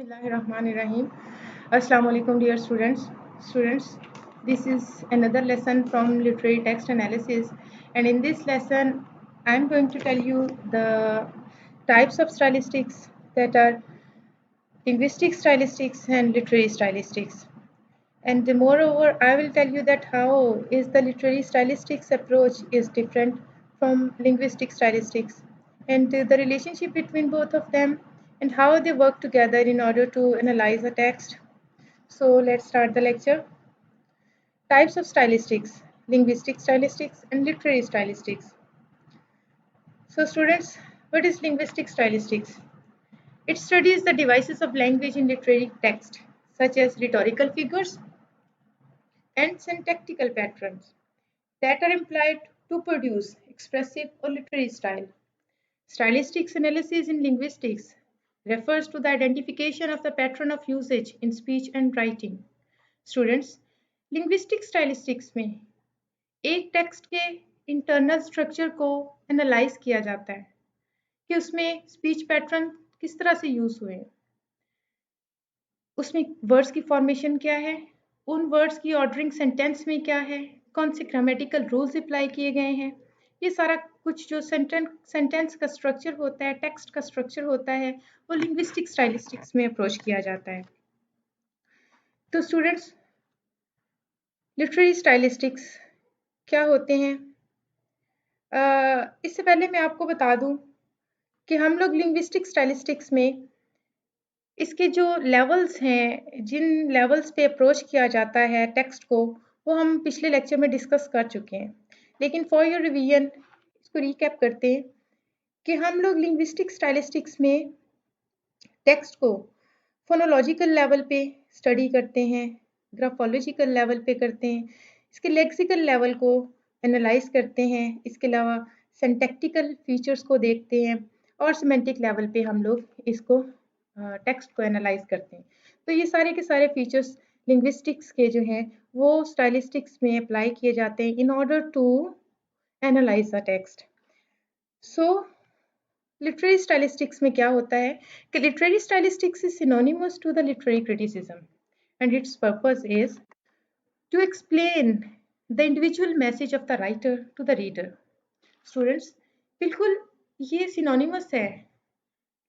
Bismillahirrahmanirrahim. Assalamu alaikum, dear students. Students, this is another lesson from literary text analysis, and in this lesson, I'm going to tell you the types of stylistics that are linguistic stylistics and literary stylistics. And moreover, I will tell you that how is the literary stylistics approach is different from linguistic stylistics, and the relationship between both of them, and how they work together in order to analyze a text. So let's start the lecture. Types of stylistics: linguistic stylistics and literary stylistics. So students, what is linguistic stylistics? It studies the devices of language in literary text, such as rhetorical figures and syntactical patterns that are employed to produce expressive or literary style. Stylistics analysis in linguistics refers to the identification of the pattern of usage in speech and writing. Students, linguistic stylistics में एक text के internal structure को analyse किया जाता है कि उसमें speech pattern किस तरह से यूज हुए हैं, उसमें वर्ड्स की फॉर्मेशन क्या है, उन वर्ड्स की ऑर्डरिंग सेंटेंस में क्या है, कौन से ग्रामेटिकल रूल्स अप्लाई किए गए हैं, ये सारा कुछ जो सेंटेंस का स्ट्रक्चर होता है, टेक्स्ट का स्ट्रक्चर होता है, वो लिंग्विस्टिक स्टाइलिस्टिक्स में अप्रोच किया जाता है. तो स्टूडेंट्स, लिटरेरी स्टाइलिस्टिक्स क्या होते हैं? इससे पहले मैं आपको बता दूं कि हम लोग लिंग्विस्टिक स्टाइलिस्टिक्स में इसके जो लेवल्स हैं, जिन लेवल्स पे अप्रोच किया जाता है टेक्स्ट को, वो हम पिछले लेक्चर में डिस्कस कर चुके हैं. लेकिन फॉर योर रिवीजन इसको रिकैप करते हैं कि हम लोग लिंग्विस्टिक स्टाइलिस्टिक्स में टेक्स्ट को फोनोलॉजिकल लेवल पे स्टडी करते हैं, ग्राफोलॉजिकल लेवल पे करते हैं, इसके लेक्सिकल लेवल को एनालाइज करते हैं, इसके अलावा सिंटैक्टिकल फीचर्स को देखते हैं, और सिमेंटिक लेवल पे हम लोग इसको टेक्स्ट को एनालाइज करते हैं. तो ये सारे के सारे फीचर्स लिंग्विस्टिक्स के जो हैं वो स्टाइलिस्टिक्स में अप्लाई किए जाते हैं in order to analyse the text. So literary stylistics में क्या होता है कि literary stylistics is synonymous to the literary criticism and its purpose is to explain the individual message of the writer to the reader. Students, बिल्कुल ये synonymous है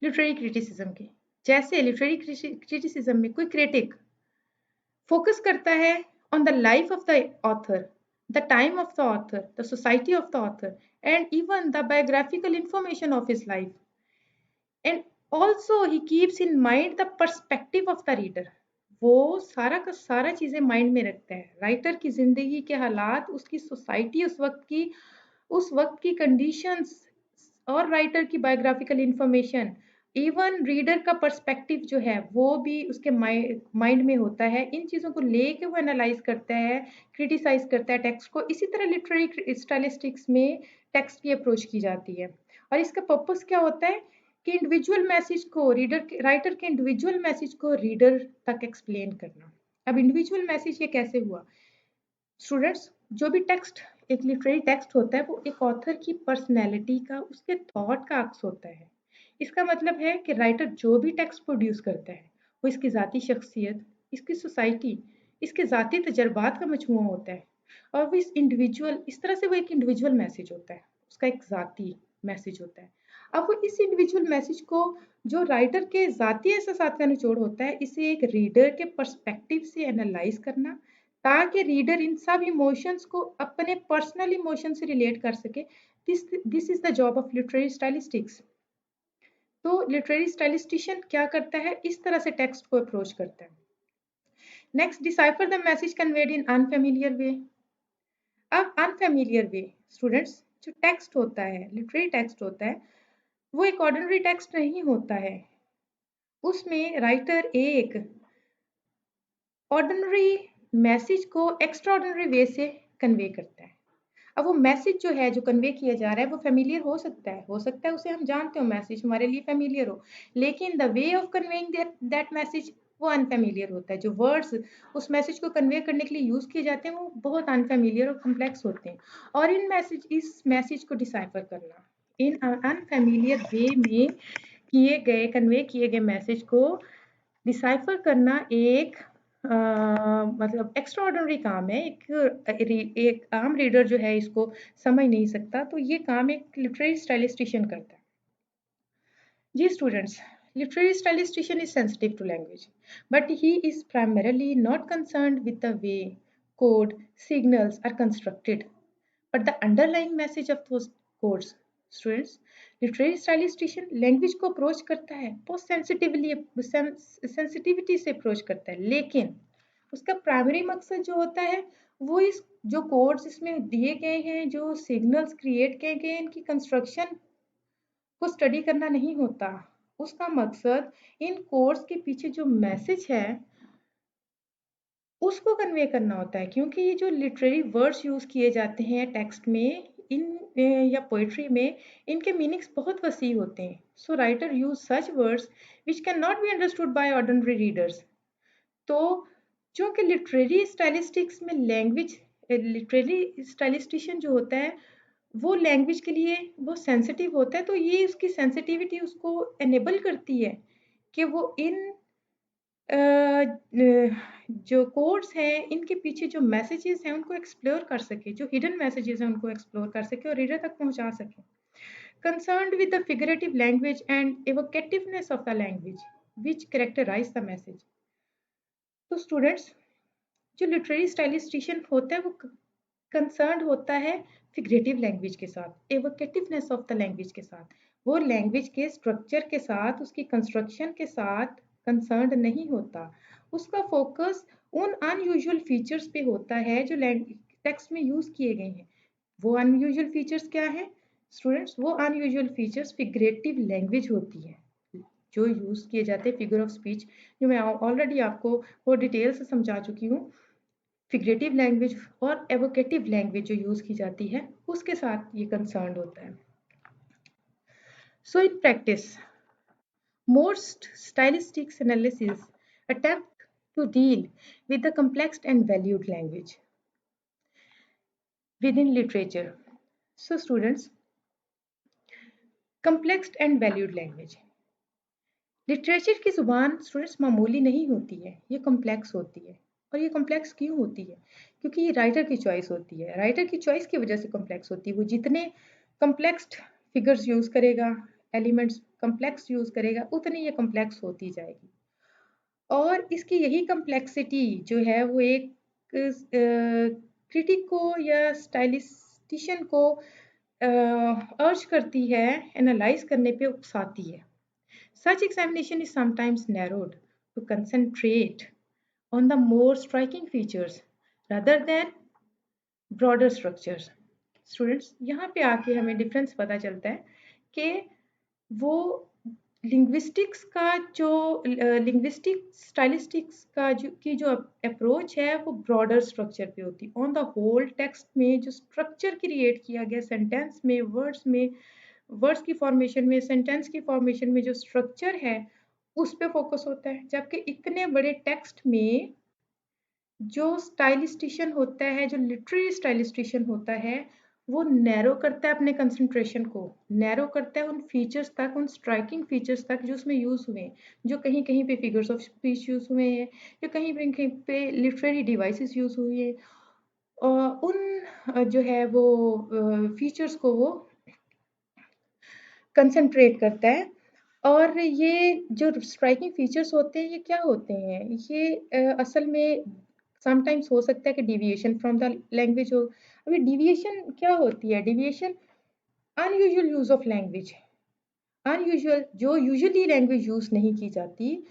literary criticism के. जैसे लिटरेरी क्रिटिसिज्म में कोई क्रिटिक फोकस करता है on the life of the author, the time of the author, the society of the author, and even the biographical information of his life. And also he keeps in mind the perspective of the reader. वो सारा का सारा चीज़ें mind में रखता है. Writer की ज़िंदगी के हालात, उसकी सोसाइटी उस वक्त की कंडीशंस, और राइटर की बायोग्राफिकल इंफॉर्मेशन, इवन रीडर का पर्सपेक्टिव जो है वो भी उसके माइंड में होता है. इन चीज़ों को लेके वो एनालाइज करता है, क्रिटिसाइज करता है टेक्स्ट को. इसी तरह लिटरेरी स्टाइलिस्टिक्स में टेक्स्ट की अप्रोच की जाती है. और इसका पर्पस क्या होता है कि इंडिविजुअल मैसेज को राइटर के इंडिविजुअल मैसेज को रीडर तक एक्सप्लेन करना. अब इंडिविजुअल मैसेज ये कैसे हुआ? स्टूडेंट्स, जो भी टेक्स्ट एक लिटरेरी टेक्स्ट होता है वो एक ऑथर की पर्सनैलिटी का, उसके थॉट का अक्स होता है. इसका मतलब है कि राइटर जो भी टेक्स्ट प्रोड्यूस करता है वो इसकी ज़ाती शख्सियत, इसकी सोसाइटी, इसके ज़ाती तजर्बात का मजमूआ होता है. और वो इस तरह से वो एक इंडिविजुअल मैसेज होता है, उसका एक ज़ाती मैसेज होता है. अब वो इस इंडिविजुअल मैसेज को, जो राइटर के ज़ाती एहसासात का निचोड़ होता है, इसे एक रीडर के पर्सपेक्टिव से एनालाइज करना, ताकि रीडर इन सब इमोशंस को अपने पर्सनल इमोशन से रिलेट कर सके. This is the job of literary stylistics. तो लिटरेरी स्टाइलिस्टिशियन क्या करता है? इस तरह से टेक्स्ट को अप्रोच करता है. Next, decipher the message conveyed in unfamiliar way. अब अनफेमिलियर वे, स्टूडेंट्स, जो टेक्स्ट होता है, लिटरेरी टेक्स्ट होता है, वो एक ऑर्डिनरी टेक्स्ट नहीं होता है. उसमें राइटर एक ऑर्डिनरी मैसेज को एक्स्ट्रा ऑर्डिनरी वे से कन्वे करता है. अब वो मैसेज जो है, जो कन्वे किया जा रहा है, वो फेमिलियर हो सकता है उसे हम जानते हो, मैसेज हमारे लिए फेमिलियर हो, लेकिन the way of conveying that message वो अनफेमिलियर होता है. जो वर्ड्स उस मैसेज को कन्वे करने के लिए यूज किए जाते हैं वो बहुत अनफेमिलियर और कॉम्प्लेक्स होते हैं. और इस मैसेज को डिसाइफर करना, इन अनफेमिलियर वे में कन्वे किए गए मैसेज को डिसाइफर करना एक मतलब एक्स्ट्रा ऑर्डिनरी काम है। एक आम रीडर जो है इसको समझ नहीं सकता, तो ये काम एक लिटरेरी स्टाइलिस्टिशियन करता है। जी students, literary statistician is sensitive to language, but he is primarily not concerned with the way code signals are constructed, but the underlying message of those codes. Students, literary statistician language को approach करता है, बहुत sensitivity से approach करता है, लेकिन उसका primary मकसद जो होता है वो इस जो कोड्स इसमें दिए गए हैं, जो सिग्नल्स क्रिएट किए गए हैं, इनकी कंस्ट्रक्शन को स्टडी करना नहीं होता। उसका मकसद इन कोड्स के पीछे जो मैसेज है उसको कन्वे करना होता है, क्योंकि ये जो लिटरेरी वर्ड्स यूज किए जाते हैं टेक्स्ट में या पोइट्री में, इनके मीनिंग्स बहुत वसी होते हैं। सो writer use such words which can not be understood by ordinary readers. तो चूंकि लिटरेरी स्टाइलिस्टिशियन जो होता है वो लैंग्वेज के लिए वो सेंसिटिव होता है, तो ये उसकी सेंसिटिविटी उसको एनेबल करती है कि वो इन जो कोड्स हैं इनके पीछे जो मैसेजेस हैं उनको एक्सप्लोर कर सके, जो हिडन मैसेजेस हैं उनको एक्सप्लोर कर सके और रीडर तक पहुंचा सके। Concerned with the figurative language and evocativeness of the language which characterise the message. तो स्टूडेंट्स, जो लिटरेरी स्टाइलिस्टिशियन होता है वो कंसर्न्ड होता है फिगरेटिव लैंग्वेज के साथ, एवोकेटिवनेस ऑफ द लैंग्वेज के साथ। वो लैंग्वेज के स्ट्रक्चर के साथ, उसकी कंस्ट्रक्शन के साथ कंसर्न्ड नहीं होता। उसका फोकस उन अनयूजुअल फीचर्स पे होता है जो टेक्स्ट में यूज किए गए हैं। वो अनयूजुअल फीचर्स क्या है स्टूडेंट्स? वो अनयूजुअल फीचर्स फिगरेटिव लैंग्वेज होती है, जो यूज किए जाते हैं फिगर ऑफ स्पीच, जो मैं ऑलरेडी आपको वो डिटेल से समझा चुकी हूँ। फिगरेटिव लैंग्वेज और एवोकेटिव लैंग्वेज जो यूज की जाती है उसके साथ ये कंसर्न होता है। So in practice most stylistics analysis attempt to deal with the complex and valued language within literature. So students, complex and valued language, literature की ज़ुबान स्टूडेंट्स मामूली नहीं होती है, ये कॉम्प्लेक्स होती है। और ये कॉम्प्लेक्स क्यों होती है? क्योंकि ये राइटर की चॉइस होती है। राइटर की चॉइस की वजह से कॉम्प्लेक्स होती है। वो जितने कॉम्प्लेक्स फिगर्स यूज़ करेगा, एलिमेंट्स कॉम्प्लेक्स यूज़ करेगा, उतनी ये कॉम्प्लेक्स होती जाएगी। और इसकी यही कॉम्प्लेक्सिटी जो है वो एक क्रिटिक को या स्टाइलिस्टिशियन को अर्ज करती है, एनालाइज करने पे उकसाती है। Such examination is sometimes narrowed to concentrate on the more striking features rather than broader structures. Students, यहाँ पे आके हमें डिफरेंस पता चलता है कि वो लिंग्विस्टिक स्टाइलिस्टिक्स की जो अप्रोच है वो ब्रॉडर स्ट्रक्चर पे होती है। ऑन द होल टेक्स्ट में जो स्ट्रक्चर क्रिएट किया गया सेंटेंस में, वर्ड्स की फॉर्मेशन में, सेंटेंस की फॉर्मेशन में जो स्ट्रक्चर है उस पे फोकस होता है। जबकि इतने बड़े टेक्स्ट में जो स्टाइलिस्टिशियन होता है, जो लिटरेरी स्टाइलिस्टिशियन होता है, वो नैरो करता है अपने कंसंट्रेशन को, नैरो करता है उन फीचर्स तक, उन स्ट्राइकिंग फीचर्स तक जो उसमें यूज हुए हैं, जो कहीं कहीं पे फिगर्स ऑफ स्पीच यूज हुए हैं, जो कहीं पे लिटरेरी डिवाइसेस यूज हुए हैं, और उन जो है वो फीचर्स को वो कंसंट्रेट करता है। और ये जो स्ट्राइकिंग फीचर्स होते हैं ये क्या होते हैं? ये असल में समटाइम्स हो सकता है कि डिविएशन फ्रॉम द लैंग्वेज हो। अभी डिविएशन क्या होती है? Deviation unusual use of language, unusual जो यूजुअली लैंग्वेज यूज नहीं की जाती,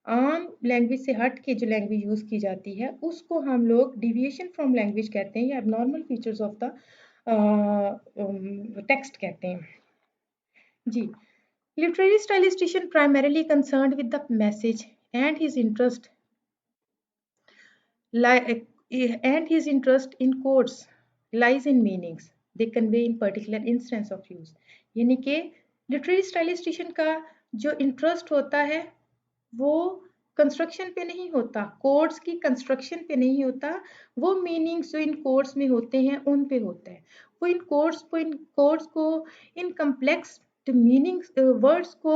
आम लैंग्वेज से हट के जो लैंग्वेज यूज की जाती है उसको हम लोग डिविएशन फ्रॉम लैंग्वेज कहते हैं या abnormal features of the text कहते हैं। जी, literary stylistician primarily concerned with the message and his interest in quotes lies in meanings they convey in particular instance of use। यानी कि लिटरेरी स्टाइलिस्टिशियन का जो interest होता है वो कंस्ट्रक्शन पे नहीं होता, कोड्स की कंस्ट्रक्शन पे नहीं होता, वो मीनिंग्स जो इन कोड्स में होते हैं उन पे होता है। वो इन कोड्स को इन कम्प्लेक्स मीनिंग्स वर्ड्स को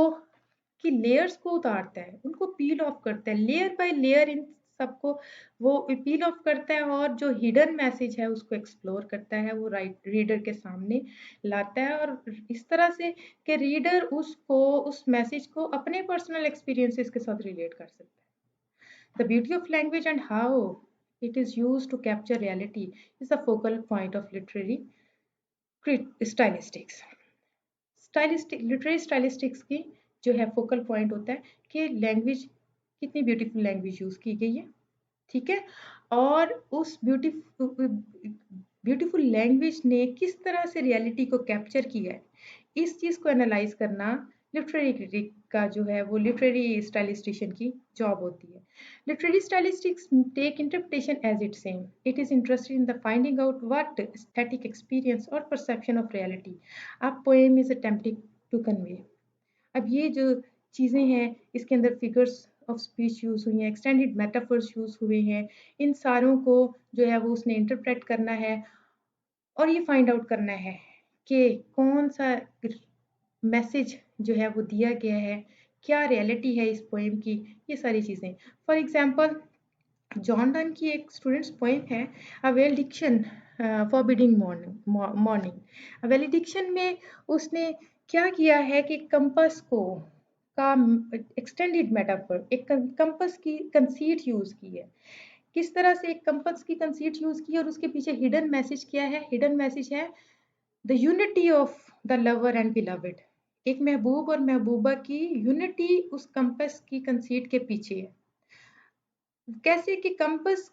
की लेयर्स को उतारता है, उनको पील ऑफ करता है, लेयर बाय लेयर इन सबको वो पील ऑफ करता है और जो हिडन मैसेज है उसको एक्सप्लोर करता है, वो रीडर के सामने लाता है और इस तरह से कि रीडर उस मैसेज को अपने पर्सनल एक्सपीरियंसेस के साथ रिलेट कर सकता है। The beauty of language and how it is used to capture reality is the focal point of literary stylistics. Literary stylistics की जो है फोकल पॉइंट होता है कि लैंग्वेज कितनी ब्यूटीफुल लैंग्वेज यूज की गई है, ठीक है, और उस ब्यूटीफुल लैंग्वेज ने किस तरह से रियलिटी को कैप्चर किया है, इस चीज को एनालाइज करना लिटरेरी क्रिटिक का जो है वो लिटरेरी स्टाइलिस्टिशियन की जॉब होती है। Literary stylistics take interpretation as its aim, it is interested in the finding out what aesthetic experience और perception of reality a poem is attempting to convey. अब ये जो चीज़ें हैं इसके अंदर फिगर्स ऑफ स्पीच यूज़ हुई हैं, एक्सटेंडेड मेटाफर्स यूज़ हुए हैं, इन सारों को जो है वो उसने इंटरप्रेट करना है और ये फाइंड आउट करना है कि कौन सा मैसेज जो है वो दिया गया है, क्या रियलिटी है इस पोएम की, ये सारी चीज़ें। फॉर एग्जांपल जॉन डन की एक स्टूडेंट्स पोएम है अ वेलडिक्शन फॉरबिडिंग मॉर्निंग। वेलिडिक्शन में उसने क्या किया है कि कंपास को का एक्सटेंडेड मेटाफर एक कंपास की कंसीट यूज की है। किस तरह से एक कंपास की कंसीट यूज की और उसके पीछे हिडन मैसेज क्या है? हिडन मैसेज है the unity of the lover and beloved. एक महबूब और महबूबा की यूनिटी उस कंपास की कंसीट के पीछे है। कैसे कि कंपास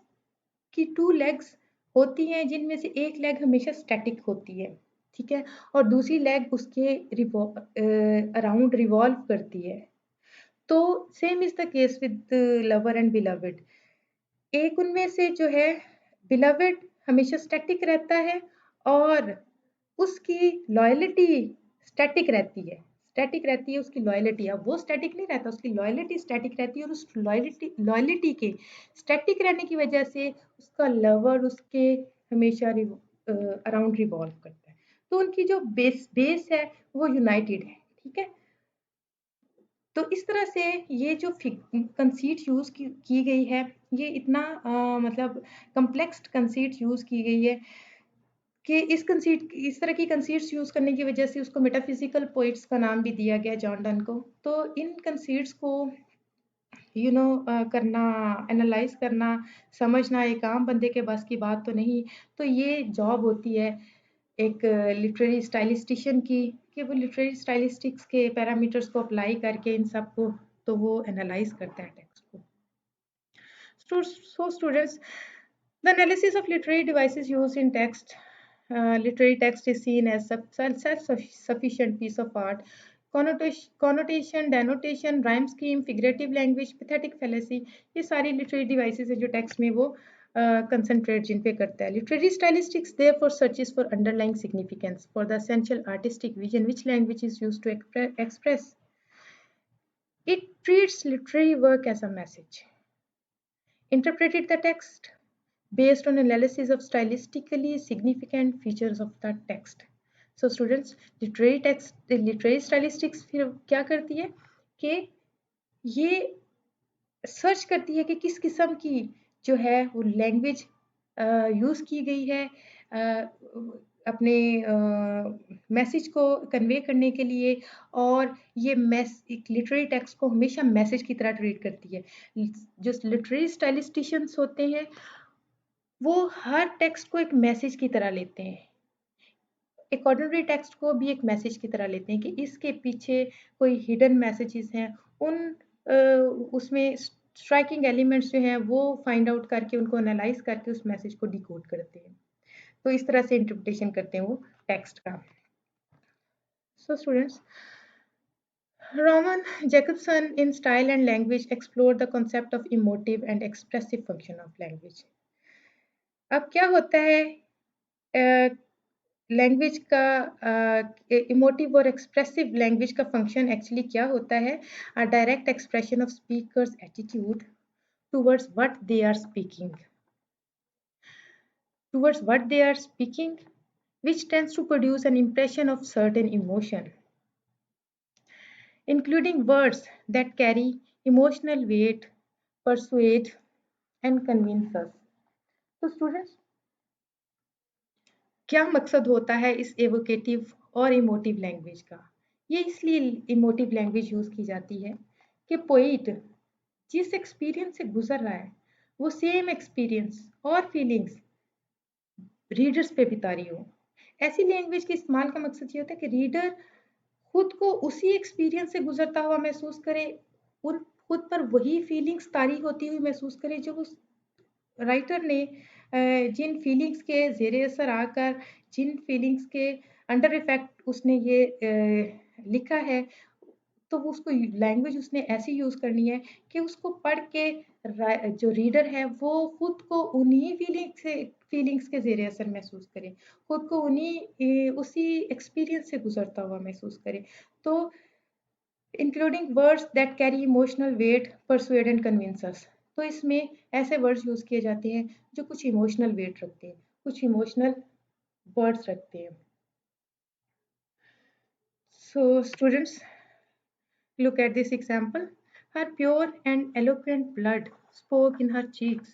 की 2 लेग्स होती हैं जिनमें से एक लेग हमेशा स्टैटिक होती है, ठीक है? और दूसरी लेग उसके अराउंड रिवॉल्व करती है। तो same is the case with lover and beloved. एक उनमें से जो है बिलवड हमेशा स्टैटिक रहता है और उसकी लॉयल्टी स्टैटिक रहती है उसकी लॉयल्टी। अब वो स्टैटिक नहीं रहता, उसकी लॉयल्टी स्टैटिक रहती है और उस लॉयल्टी के स्टैटिक रहने की वजह से उसका लवर उसके हमेशा अराउंड रिवॉल्व करता है। तो उनकी जो बेस है वो यूनाइटेड है, ठीक है? तो इस तरह से ये जो कंसीट यूज़ की गई है, ये इतना मतलब कॉम्प्लेक्स कंसीट यूज़ की गई है कि इस तरह की कंसीट्स यूज़ करने की वजह से उसको मेटाफिज़िकल पोएट्स का नाम भी दिया गया जॉन डन को। तो इन कंसीट्स को करना, एनालाइज़ करना, समझना एक आम बंदे के बस की बात तो नहीं। तो ये जॉब होती है एक लिटरेरी स्टाइलिस्टिशियन की कि वो लिटरेरी स्टाइलिस्टिक्स के पैरामीटर्स को अप्लाई करके इन सब को तो वो एनालाइज़ करता है टेक्स्ट को। So students, the analysis of literary devices used in text, literary text is seen as self-sufficient piece of art. Connotation, denotation, rhyme scheme, figurative language, pathetic fallacy, ये सारी literary devices है जो text में वो concentrate जिन पे करता है. Literary stylistics therefore searches for underlying significance for the essential artistic vision which language is used to express. It treats literary work as a message. Interpreted the text based on analysis of stylistically significant features of the text. So students, literary stylistics फिर क्या करती है कि ये search करती है कि किस किस्म की जो है वो लैंग्वेज यूज़ की गई है अपने मैसेज को कन्वे करने के लिए और ये लिटरेरी टेक्स्ट को हमेशा मैसेज की तरह ट्रीट करती है। जो लिटरेरी स्टाइलिस्टिशियंस होते हैं वो हर टेक्स्ट को एक मैसेज की तरह लेते हैं। एक ऑर्डिनरी टेक्स्ट को भी एक मैसेज की तरह लेते हैं कि इसके पीछे कोई हिडन मैसेजेस हैं, उसमें स्ट्राइकिंग एलिमेंट्स जो हैं वो फाइंड आउट करके उनको एनालाइज करके उस मैसेज को डिकोड करते हैं। तो इस तरह से इंटरप्रिटेशन करते हैं वो टेक्स्ट का। So students, Roman Jacobson in Style and Language explored the concept of emotive and expressive function of language. अब क्या होता है लैंग्वेज का इमोटिव और एक्सप्रेसिव लैंग्वेज का फंक्शन एक्चुअली क्या होता है? A direct expression of speaker's attitude towards what they are speaking which tends to produce an impression of certain emotion. including words that carry emotional weight, persuade and convince us. तो students, क्या मकसद होता है इस evocative और emotive language का? ये इसलिए इमोटिव लैंग्वेज यूज़ की जाती है कि पोएट जिस एक्सपीरियंस से गुजर रहा है, वो सेम एक्सपीरियंस और फीलिंग्स रीडर्स पे भी तारी हो। ऐसी लैंग्वेज के इस्तेमाल का मकसद ये होता है कि रीडर खुद को उसी एक्सपीरियंस से गुजरता हुआ महसूस करे, उन खुद पर वही फीलिंग्स तारी होती हुई महसूस करे जो उस राइटर ने जिन फीलिंग्स के ज़ेरे असर आकर, जिन फीलिंग्स के अंडर इफ़ेक्ट उसने ये लिखा है, तो वो उसको लैंग्वेज उसने ऐसी यूज़ करनी है कि उसको पढ़ के जो रीडर है वो खुद को उन्हीं फीलिंग्स के ज़ेरे असर महसूस करे, खुद को उसी एक्सपीरियंस से गुजरता हुआ महसूस करे। तो including words that carry emotional weight, persuade and convince us. तो इसमें ऐसे वर्ड्स यूज़ किए जाते हैं जो कुछ इमोशनल वेट रखते हैं, कुछ इमोशनल वर्ड्स रखते हैं। So students, look at this example. Her pure and eloquent blood spoke in her cheeks,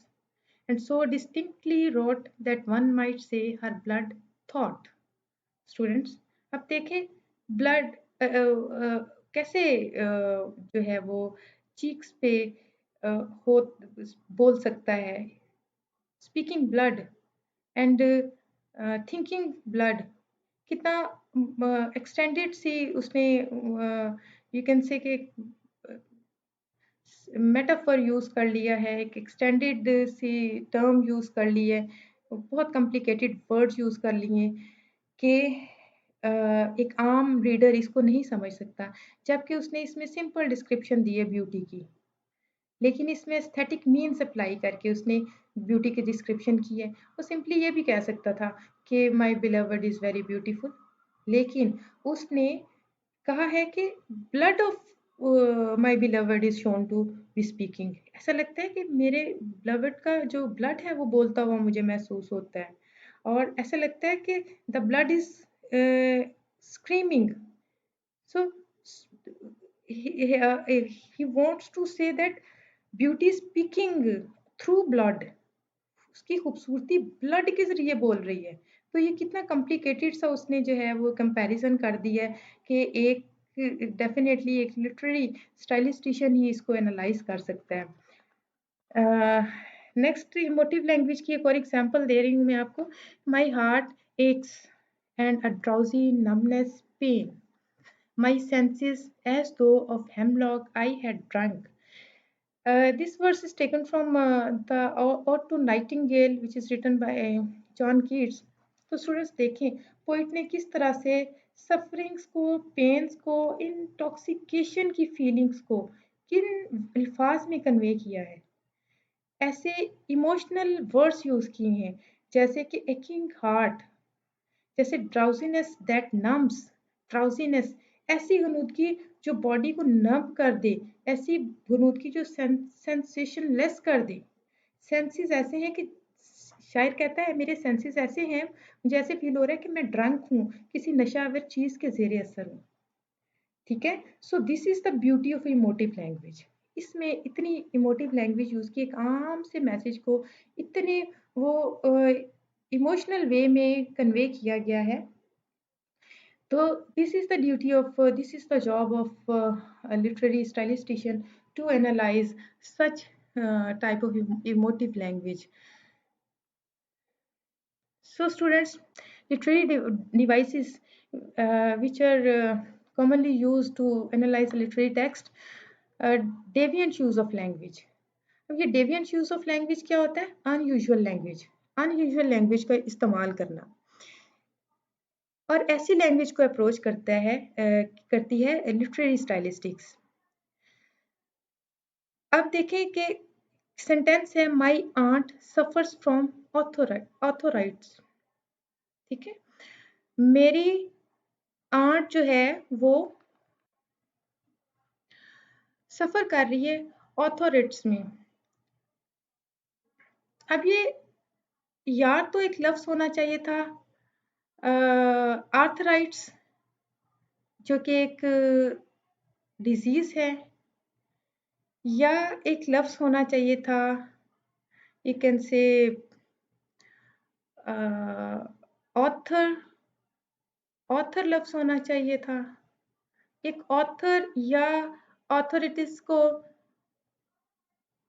and so distinctly wrote that one might say her blood thought. Students, अब देखें blood कैसे जो है वो चीक्स पे हो बोल सकता है, speaking blood and thinking blood, कितना एक्सटेंडेड सी उसने यू कैन से कि मेटाफर यूज़ कर लिया है, एक एक्सटेंडेड सी टर्म यूज़ कर ली है, बहुत कॉम्प्लिकेटेड वर्ड्स यूज़ कर लिए कि एक आम रीडर इसको नहीं समझ सकता, जबकि उसने इसमें सिंपल डिस्क्रिप्शन दी है ब्यूटी की। लेकिन इसमें एस्थेटिक मीन्स अप्लाई करके उसने ब्यूटी की डिस्क्रिप्शन की है। वो सिंपली ये भी कह सकता था कि my beloved is very beautiful, लेकिन उसने कहा है कि blood of my beloved is shown to be speaking. ऐसा लगता है कि मेरे बिलवड का जो ब्लड है वो बोलता हुआ मुझे महसूस होता है, और ऐसा लगता है कि the blood is screaming. So he wants to say that beauty is speaking through blood. उसकी खूबसूरती ब्लड के ज़रिए बोल रही है। तो ये कितना कॉम्प्लिकेटेड सा उसने जो है वो कंपैरिज़न कर दिया है कि एक डेफ़िनेटली एक लिटरेरी स्टाइलिस्टिशियन ही इसको एनालाइज़ कर सकता है। नेक्स्ट इमोटिव लैंग्वेज की एक और एग्ज़ाम्पल दे रही हूँ मैं आपको। My heart aches and a drowsy numbness pain. My senses as though of hemlock I had drunk. This verse is taken from the Ode to Nightingale, which is written by John Keats. तो students देखें poet ने किस तरह से sufferings को, pens को, intoxication की feelings को किन अल्फाज में कन्वे किया है। ऐसे इमोशनल वर्ड्स यूज़ किए हैं जैसे कि एकिंग हार्ट, जैसे ड्राउजीनेस दैट नम्स, ड्राउजीनेस ऐसी गनुदगी जो बॉडी को नम कर दे, ऐसी गनुदगी जो सेंसेशन लेस कर दे। सेंसेस ऐसे हैं कि शायर कहता है मेरे सेंसेस ऐसे हैं, मुझे ऐसे फील हो रहा है कि मैं ड्रंक हूँ, किसी नशावर चीज़ के ज़ेरे असर हूँ। ठीक है, so this is the beauty of emotive language. इसमें इतनी इमोटिव लैंग्वेज यूज़ की एक आम से मैसेज को इतने वो इमोशनल वे में कन्वे किया गया है। So this is the job of a literary stylistician to analyze such type of emotive language. So students, literary devices which are commonly used to analyze a literary text, uh, deviant use of language. अब ये deviant use of language क्या होता है? Unusual language, unusual language का इस्तेमाल करना और ऐसी लैंग्वेज को अप्रोच करती है लिटरेरी स्टाइलिस्टिक्स। अब देखें कि सेंटेंस है माई आंट सफर्स फ्रॉम ऑर्थोराइट्स। ठीक है, मेरी आंट जो है वो सफर कर रही है ऑर्थोराइट्स में। अब ये यार तो एक लफ्ज होना चाहिए था आर्थराइट्स, जो कि एक डिजीज है, या एक लफ्ज होना चाहिए था, यू कैन से ऑथर लफ्ज होना चाहिए था। एक ऑथर या ऑथोरिटीज को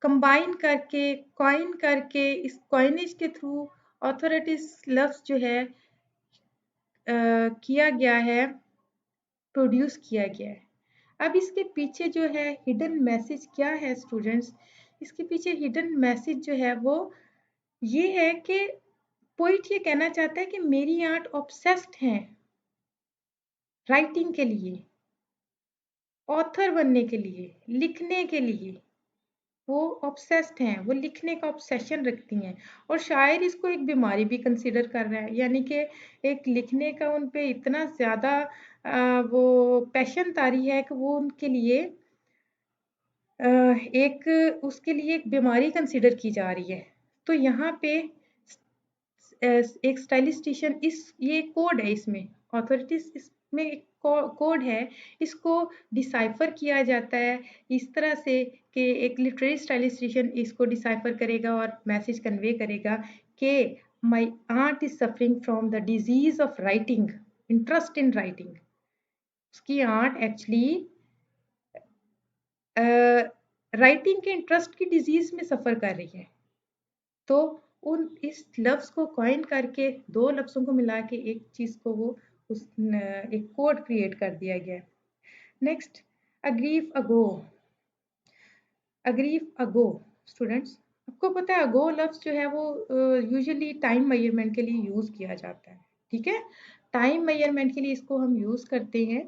कंबाइन करके, कॉइन करके, इस कॉइनेज के थ्रू ऑथोरिटीज लफ्ज जो है किया गया है, प्रोड्यूस किया गया है। अब इसके पीछे जो है हिडन मैसेज क्या है स्टूडेंट्स? इसके पीछे हिडन मैसेज जो है वो ये है कि पोइट ये कहना चाहता है कि मेरी आर्ट ऑब्सेस्ड है राइटिंग के लिए, ऑथर बनने के लिए, लिखने के लिए। वो ऑब्सेस्ड हैं, वो लिखने का ऑब्सेशन रखती हैं, और शायर इसको एक बीमारी भी कंसीडर कर रहा है, यानी कि एक लिखने का उन पे इतना ज़्यादा वो पैशन तारी है कि वो उनके लिए एक उसके लिए एक बीमारी कंसीडर की जा रही है। तो यहाँ पे एक स्टाइलिस्टिशियन, इस ये कोड है, इसमें ऑथोरिटीज इसमें एक कोड है, इसको डिसाइफर किया जाता है इस तरह से कि एक लिटरेरी स्टाइलिस्टिशियन इसको डिसाइफर करेगा और मैसेज कन्वे करेगा कि my art is suffering from the disease of writing, interest in writing. उसकी आर्ट एक्चुअली राइटिंग के इंटरेस्ट की डिजीज में सफर कर रही है। तो उन इस लफ्ज को कॉइन करके, दो लफ्जों को मिला के एक चीज को वो उस एक कोड क्रिएट कर दिया गया। नेक्स्ट, अग्रीव अगो। अग्रीव अगो स्टूडेंट्स, आपको पता है अगो लफ्ज जो है वो यूजुअली टाइम मेजरमेंट के लिए यूज किया जाता है। ठीक है, टाइम मेजरमेंट के लिए इसको हम यूज करते हैं।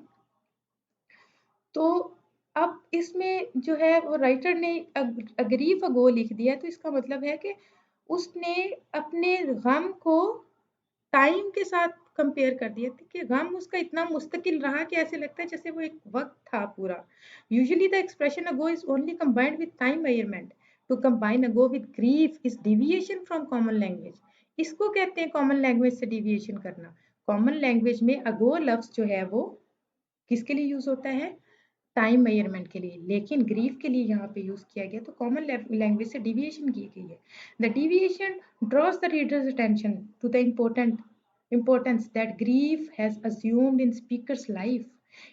तो अब इसमें जो है वो राइटर ने अग्रीव अगो लिख दिया, तो इसका मतलब है कि उसने अपने गम को टाइम के साथ कंपेयर कर दिया था कि गम उसका इतना मुस्तकिल रहा कि ऐसे लगता है जैसे वो एक वक्त था पूरा। Usually the expression ago is only combined with time measurement. To combine ago with grief is deviation from common language. इसको कहते हैं कॉमन लैंग्वेज से डिविएशन करना। कॉमन लैंग्वेज में अगो लफ्ज जो है वो किसके लिए यूज होता है? टाइम मेजरमेंट के लिए, लेकिन ग्रीफ के लिए यहाँ पे यूज किया गया, तो कॉमन लैंग्वेज से डिविएशन की गई है। The deviation draws the reader's attention to the importance that grief has assumed in speaker's life.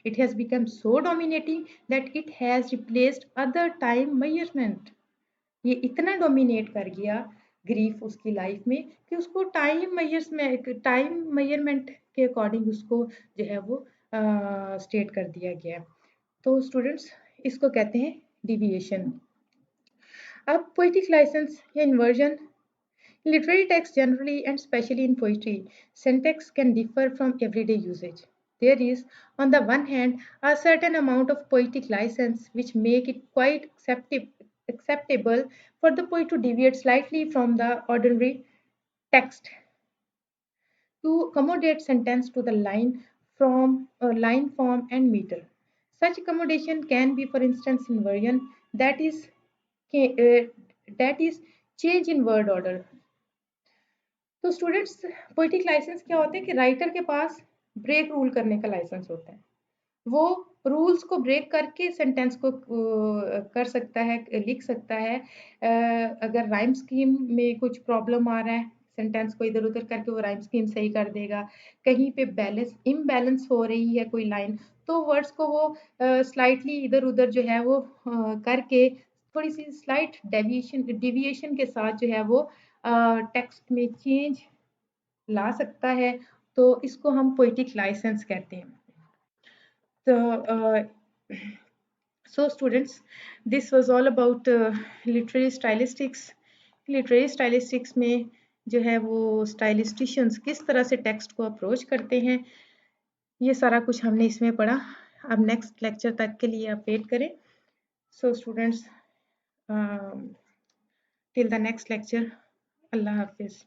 It has become so dominating that it has replaced other time measurement. ये इतना dominate कर गया grief उसकी life में कि उसको time measurement के according उसको जो है वो स्टेट कर दिया गया। तो स्टूडेंट्स, इसको कहते हैं डिविएशन। अब पोइटिक लाइसेंस या inversion. Literary text generally and especially in poetry, syntax can differ from everyday usage. There is, on the one hand, a certain amount of poetic license which make it quite acceptable for the poet to deviate slightly from the ordinary text to accommodate sentence to the line form and meter. Such accommodation can be, for instance, inversion, that is change in word order. तो students, poetic licence क्या होता है कि writer के पास break rule करने का licence होता है। वो रूल्स को ब्रेक करके सेंटेंस को कर सकता है, लिख सकता है। अगर राइम स्कीम में कुछ प्रॉब्लम आ रहा है, सेंटेंस को इधर उधर करके वो राइम स्कीम सही कर देगा। कहीं पे बैलेंस इम्बैलेंस हो रही है कोई लाइन, तो वर्ड्स को वो स्लाइटली इधर उधर जो है वो करके थोड़ी सी स्लाइट डिविएशन के साथ जो है वो टेक्स्ट में चेंज ला सकता है। तो इसको हम पोइटिक लाइसेंस कहते हैं। So students, this was all about literary stylistics. Literary stylistics में जो है वो स्टाइलिस्टिशियंस किस तरह से टेक्स्ट को अप्रोच करते हैं, ये सारा कुछ हमने इसमें पढ़ा। अब नेक्स्ट लेक्चर तक के लिए आप वेट करें। So students, till the next lecture, Allah Hafiz.